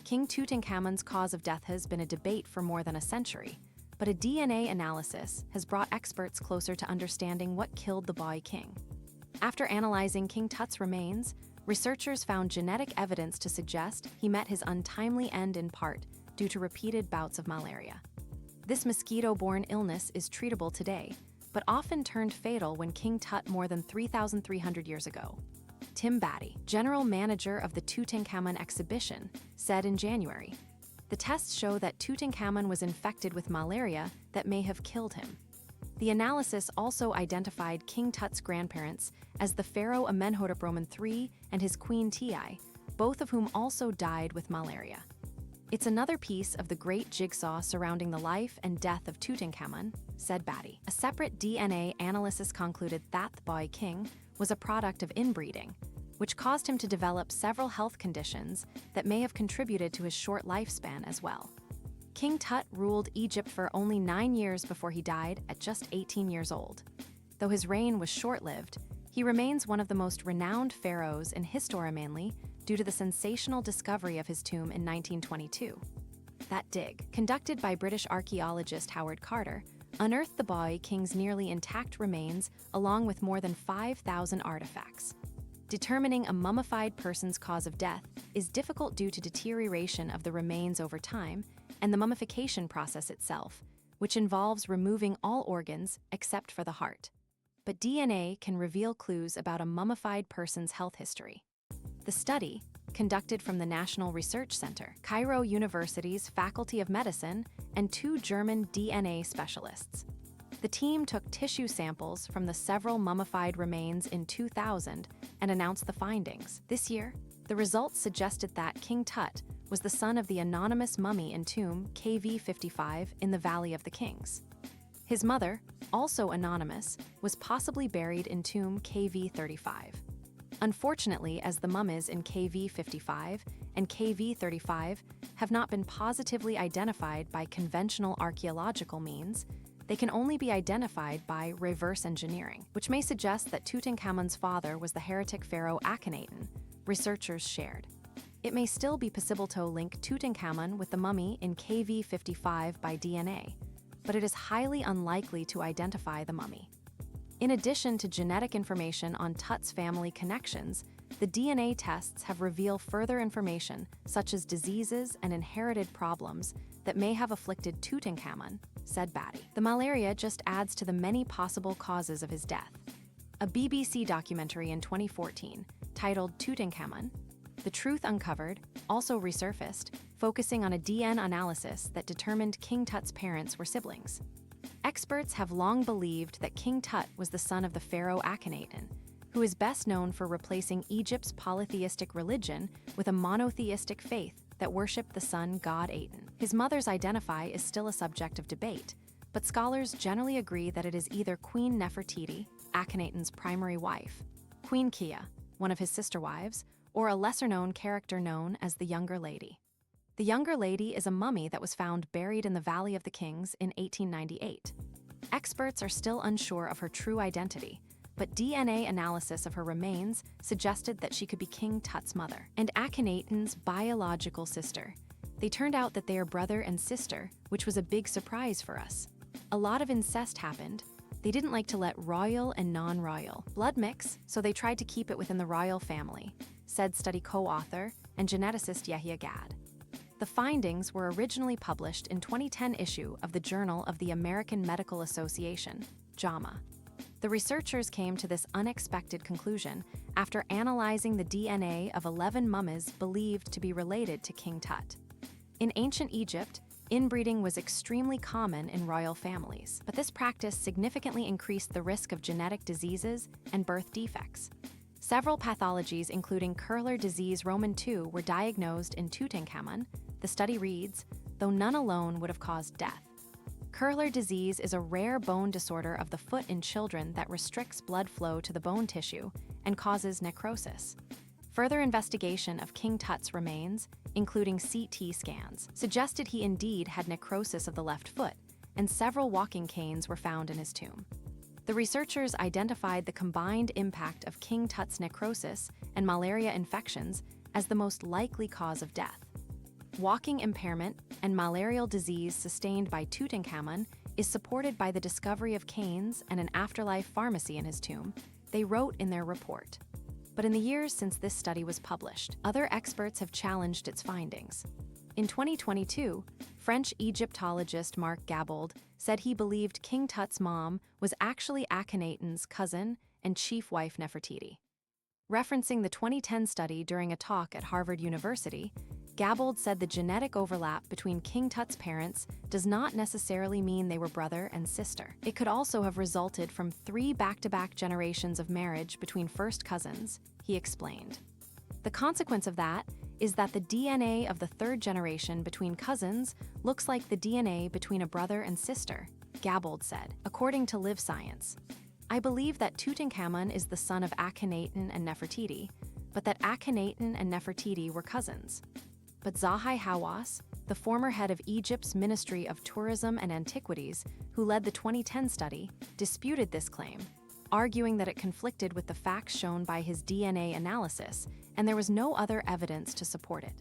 King Tutankhamun's cause of death has been a debate for more than a century, but a DNA analysis has brought experts closer to understanding what killed the boy king. After analyzing King Tut's remains, researchers found genetic evidence to suggest he met his untimely end in part due to repeated bouts of malaria. This mosquito-borne illness is treatable today, but often turned fatal when King Tut more than 3,300 years ago. Tim Batty, general manager of the Tutankhamun exhibition, said in January, "The tests show that Tutankhamun was infected with malaria that may have killed him." The analysis also identified King Tut's grandparents as the pharaoh Amenhotep III and his queen Ti, both of whom also died with malaria. "It's another piece of the great jigsaw surrounding the life and death of Tutankhamun," said Batty. A separate DNA analysis concluded that the boy king was a product of inbreeding, which caused him to develop several health conditions that may have contributed to his short lifespan as well. King Tut ruled Egypt for only 9 years before he died at just 18 years old. Though his reign was short-lived, he remains one of the most renowned pharaohs in history, mainly due to the sensational discovery of his tomb in 1922. That dig, conducted by British archaeologist Howard Carter, unearthed the boy king's nearly intact remains along with more than 5,000 artifacts. Determining a mummified person's cause of death is difficult due to deterioration of the remains over time and the mummification process itself, which involves removing all organs except for the heart. But DNA can reveal clues about a mummified person's health history. The study, conducted from the National Research Center, Cairo University's Faculty of Medicine, and 2 German DNA specialists. The team took tissue samples from the several mummified remains in 2000 and announced the findings. This year, the results suggested that King Tut was the son of the anonymous mummy in tomb KV55 in the Valley of the Kings. His mother, also anonymous, was possibly buried in tomb KV35. Unfortunately, as the mummies in KV55 and KV35 have not been positively identified by conventional archaeological means, they can only be identified by reverse engineering, which may suggest that Tutankhamun's father was the heretic pharaoh Akhenaten, researchers shared. It may still be possible to link Tutankhamun with the mummy in KV55 by DNA, but it is highly unlikely to identify the mummy. In addition to genetic information on Tut's family connections, the DNA tests have revealed further information such as diseases and inherited problems that may have afflicted Tutankhamun, said Batty. The malaria just adds to the many possible causes of his death. A BBC documentary in 2014, titled Tutankhamun: The Truth Uncovered, also resurfaced, focusing on a DNA analysis that determined King Tut's parents were siblings. Experts have long believed that King Tut was the son of the pharaoh Akhenaten, who is best known for replacing Egypt's polytheistic religion with a monotheistic faith that worshipped the sun god Aten. His mother's identity is still a subject of debate, but scholars generally agree that it is either Queen Nefertiti, Akhenaten's primary wife, Queen Kia, one of his sister wives, or a lesser-known character known as the Younger Lady. The Younger Lady is a mummy that was found buried in the Valley of the Kings in 1898. Experts are still unsure of her true identity, but DNA analysis of her remains suggested that she could be King Tut's mother and Akhenaten's biological sister. They turned out that they are brother and sister, which was a big surprise for us. A lot of incest happened. They didn't like to let royal and non-royal blood mix, so they tried to keep it within the royal family, said study co-author and geneticist Yahya Gad. The findings were originally published in 2010 issue of the Journal of the American Medical Association, JAMA. The researchers came to this unexpected conclusion after analyzing the DNA of 11 mummies believed to be related to King Tut. In ancient Egypt, inbreeding was extremely common in royal families, but this practice significantly increased the risk of genetic diseases and birth defects. Several pathologies, including Curler disease Roman II, were diagnosed in Tutankhamun, the study reads, though none alone would have caused death. Curler disease is a rare bone disorder of the foot in children that restricts blood flow to the bone tissue and causes necrosis. Further investigation of King Tut's remains, including CT scans, suggested he indeed had necrosis of the left foot, and several walking canes were found in his tomb. The researchers identified the combined impact of King Tut's necrosis and malaria infections as the most likely cause of death. walking impairment, and malarial disease sustained by Tutankhamun is supported by the discovery of canes and an afterlife pharmacy in his tomb, they wrote in their report. But in the years since this study was published, other experts have challenged its findings. In 2022, French Egyptologist Marc Gabold said he believed King Tut's mom was actually Akhenaten's cousin and chief wife Nefertiti. Referencing the 2010 study during a talk at Harvard University, Gabold said the genetic overlap between King Tut's parents does not necessarily mean they were brother and sister. It could also have resulted from 3 back-to-back generations of marriage between first cousins, he explained. The consequence of that is that the DNA of the 3rd generation between cousins looks like the DNA between a brother and sister, Gabold said, according to Live Science. I believe that Tutankhamun is the son of Akhenaten and Nefertiti, but that Akhenaten and Nefertiti were cousins. But Zahi Hawass, the former head of Egypt's Ministry of Tourism and Antiquities, who led the 2010 study, disputed this claim, arguing that it conflicted with the facts shown by his DNA analysis, and there was no other evidence to support it.